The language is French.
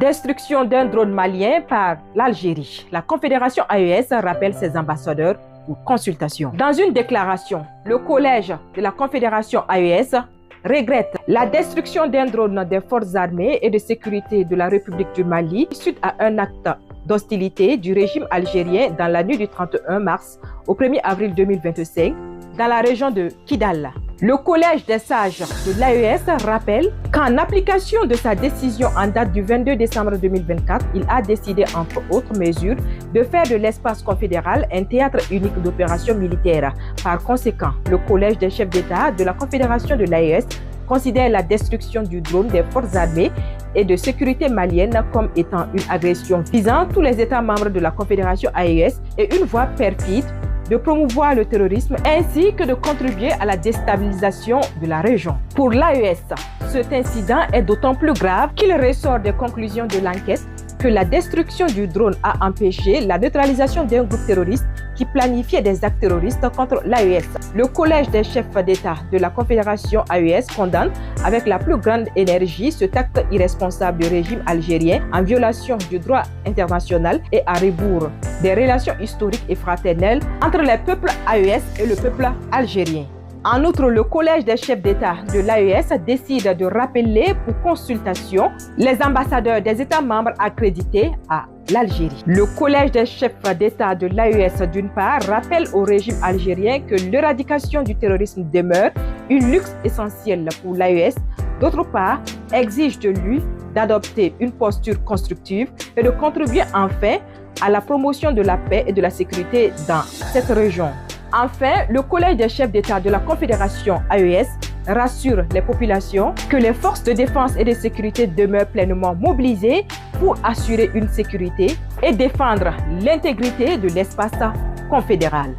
Destruction d'un drone malien par l'Algérie. La Confédération AES rappelle ses ambassadeurs pour consultation. Dans une déclaration, le collège de la Confédération AES regrette la destruction d'un drone des forces armées et de sécurité de la République du Mali suite à un acte d'hostilité du régime algérien dans la nuit du 31 mars au 1er avril 2025 dans la région de Kidal. Le Collège des sages de l'AES rappelle qu'en application de sa décision en date du 22 décembre 2024, il a décidé, entre autres mesures, de faire de l'espace confédéral un théâtre unique d'opérations militaires. Par conséquent, le Collège des chefs d'État de la Confédération de l'AES considère la destruction du drone des forces armées et de sécurité maliennes comme étant une agression visant tous les États membres de la Confédération AES et une voie perfide de promouvoir le terrorisme ainsi que de contribuer à la déstabilisation de la région. Pour l'AES, cet incident est d'autant plus grave qu'il ressort des conclusions de l'enquête que la destruction du drone a empêché la neutralisation d'un groupe terroriste qui planifiait des actes terroristes contre l'AES. Le Collège des chefs d'État de la Confédération AES condamne avec la plus grande énergie cet acte irresponsable du régime algérien en violation du droit international et à rebours des relations historiques et fraternelles entre les peuples AES et le peuple algérien. En outre, le Collège des chefs d'État de l'AES décide de rappeler pour consultation les ambassadeurs des États membres accrédités à l'Algérie. Le Collège des chefs d'État de l'AES, d'une part, rappelle au régime algérien que l'éradication du terrorisme demeure une luxe essentielle pour l'AES. D'autre part, exige de lui d'adopter une posture constructive et de contribuer enfin à la promotion de la paix et de la sécurité dans cette région. Enfin, le Collège des chefs d'État de la Confédération AES rassure les populations que les forces de défense et de sécurité demeurent pleinement mobilisées pour assurer une sécurité et défendre l'intégrité de l'espace confédéral.